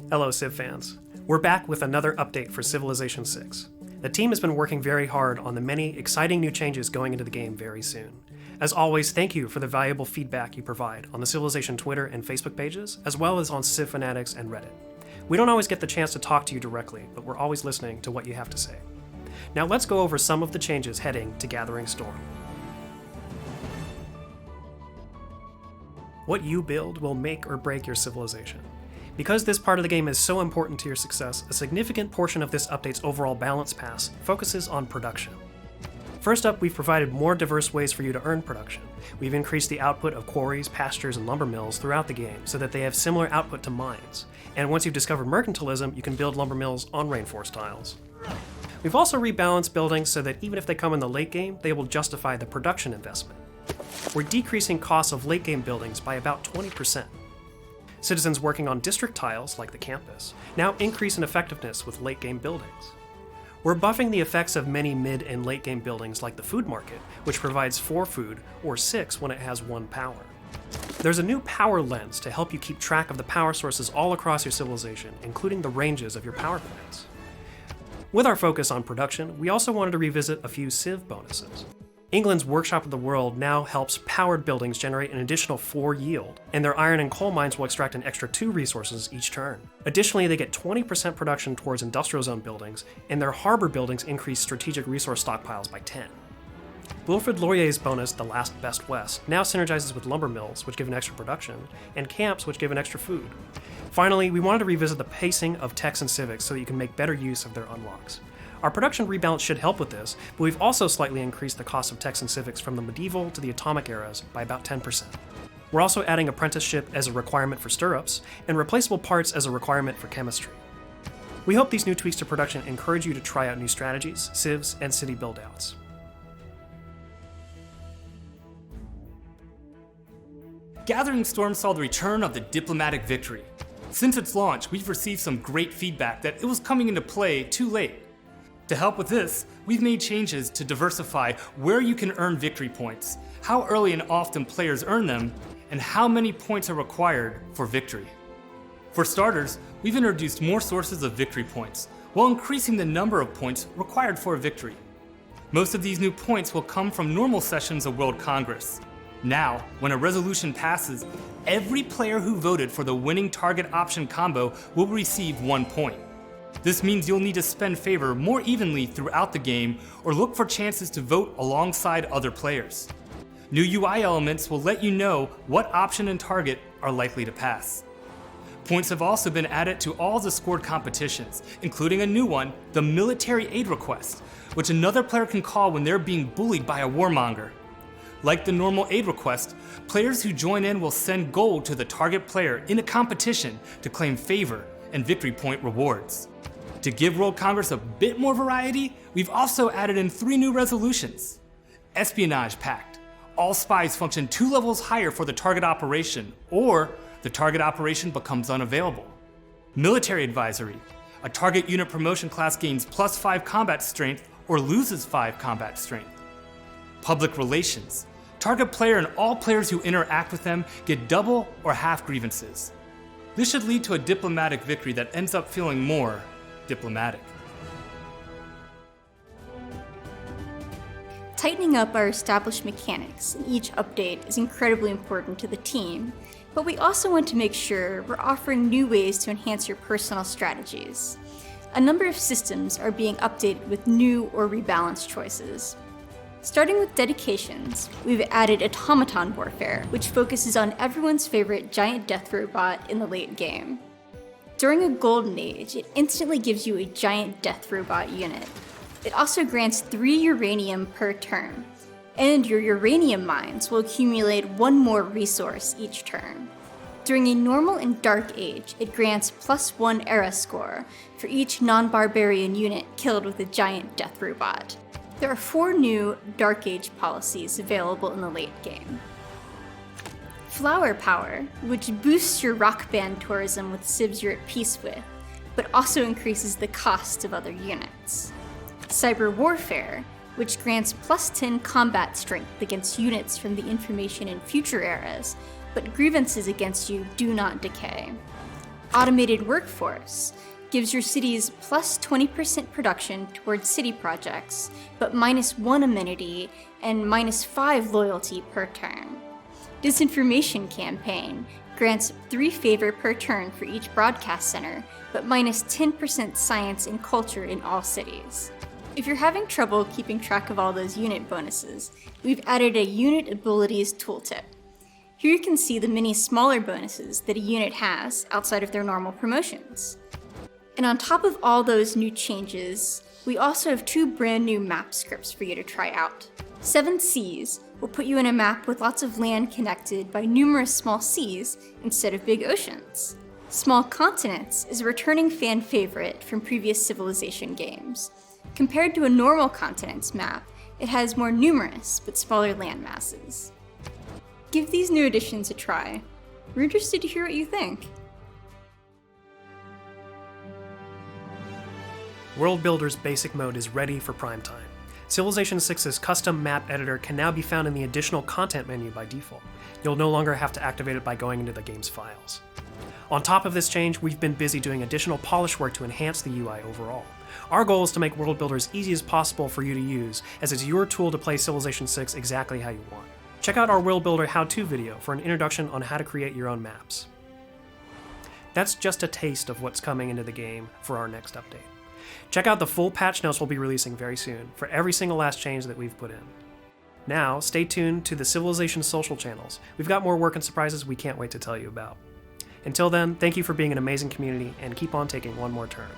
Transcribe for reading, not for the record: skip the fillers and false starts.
Hello Civ fans. We're back with another update for Civilization 6. The team has been working very hard on the many exciting new changes going into the game very soon. As always, thank you for the valuable feedback you provide on the Civilization Twitter and Facebook pages, as well as on Civ Fanatics and Reddit. We don't always get the chance to talk to you directly, but we're always listening to what you have to say. Now let's go over some of the changes heading to Gathering Storm. What you build will make or break your civilization. Because this part of the game is so important to your success, a significant portion of this update's overall balance pass focuses on production. First up, we've provided more diverse ways for you to earn production. We've increased the output of quarries, pastures, and lumber mills throughout the game so that they have similar output to mines. And once you've discovered mercantilism, you can build lumber mills on rainforest tiles. We've also rebalanced buildings so that even if they come in the late game, they will justify the production investment. We're decreasing costs of late game buildings by about 20%. Citizens working on district tiles, like the campus, now increase in effectiveness with late game buildings. We're buffing the effects of many mid and late game buildings like the food market, which provides 4 food, or 6 when it has 1 power. There's a new power lens to help you keep track of the power sources all across your civilization, including the ranges of your power plants. With our focus on production, we also wanted to revisit a few Civ bonuses. England's Workshop of the World now helps powered buildings generate an additional 4 yield, and their iron and coal mines will extract an extra 2 resources each turn. Additionally, they get 20% production towards industrial zone buildings, and their harbor buildings increase strategic resource stockpiles by 10. Wilfrid Laurier's bonus, The Last Best West, now synergizes with lumber mills, which give an extra production, and camps, which give an extra food. Finally, we wanted to revisit the pacing of techs and civics so that you can make better use of their unlocks. Our production rebalance should help with this, but we've also slightly increased the cost of techs and civics from the medieval to the atomic eras by about 10%. We're also adding apprenticeship as a requirement for stirrups, and replaceable parts as a requirement for chemistry. We hope these new tweaks to production encourage you to try out new strategies, civs, and city buildouts. Gathering Storm saw the return of the diplomatic victory. Since its launch, we've received some great feedback that it was coming into play too late. To help with this, we've made changes to diversify where you can earn victory points, how early and often players earn them, and how many points are required for victory. For starters, we've introduced more sources of victory points, while increasing the number of points required for a victory. Most of these new points will come from normal sessions of World Congress. Now, when a resolution passes, every player who voted for the winning target option combo will receive 1 point. This means you'll need to spend favor more evenly throughout the game or look for chances to vote alongside other players. New UI elements will let you know what option and target are likely to pass. Points have also been added to all the scored competitions, including a new one, the military aid request, which another player can call when they're being bullied by a warmonger. Like the normal aid request, players who join in will send gold to the target player in a competition to claim favor and victory point rewards. To give World Congress a bit more variety, we've also added in 3 new resolutions. Espionage Pact. All spies function 2 levels higher for the target operation, or the target operation becomes unavailable. Military Advisory. A target unit promotion class gains +5 combat strength or loses 5 combat strength. Public Relations. Target player and all players who interact with them get double or half grievances. This should lead to a diplomatic victory that ends up feeling more diplomatic. Tightening up our established mechanics in each update is incredibly important to the team, but we also want to make sure we're offering new ways to enhance your personal strategies. A number of systems are being updated with new or rebalanced choices. Starting with dedications, we've added Otamatone Warfare, which focuses on everyone's favorite giant death robot in the late game. During a golden age, it instantly gives you a giant death robot unit. It also grants 3 uranium per turn, and your uranium mines will accumulate 1 more resource each turn. During a normal and dark age, it grants +1 era score for each non-barbarian unit killed with a giant death robot. There are 4 new Dark Age policies available in the late game. Flower Power, which boosts your rock band tourism with civs you're at peace with, but also increases the cost of other units. Cyber Warfare, which grants +10 combat strength against units from the information in future eras, but grievances against you do not decay. Automated Workforce gives your cities plus 20% production towards city projects, but -1 amenity and -5 loyalty per turn. Disinformation Campaign grants 3 favor per turn for each broadcast center, but -10% science and culture in all cities. If you're having trouble keeping track of all those unit bonuses, we've added a Unit Abilities tooltip. Here you can see the many smaller bonuses that a unit has outside of their normal promotions. And on top of all those new changes, we also have 2 brand new map scripts for you to try out. 7 Seas will put you in a map with lots of land connected by numerous small seas instead of big oceans. Small Continents is a returning fan favorite from previous Civilization games. Compared to a normal continents map, it has more numerous but smaller land masses. Give these new additions a try. We're interested to hear what you think. World Builder's basic mode is ready for prime time. Civilization 6's custom map editor can now be found in the additional content menu by default. You'll no longer have to activate it by going into the game's files. On top of this change, we've been busy doing additional polish work to enhance the UI overall. Our goal is to make World Builder as easy as possible for you to use, as it's your tool to play Civilization 6 exactly how you want. Check out our World Builder how-to video for an introduction on how to create your own maps. That's just a taste of what's coming into the game for our next update. Check out the full patch notes we'll be releasing very soon for every single last change that we've put in. Now, stay tuned to the Civilization social channels. We've got more work and surprises we can't wait to tell you about. Until then, thank you for being an amazing community, and keep on taking one more turn.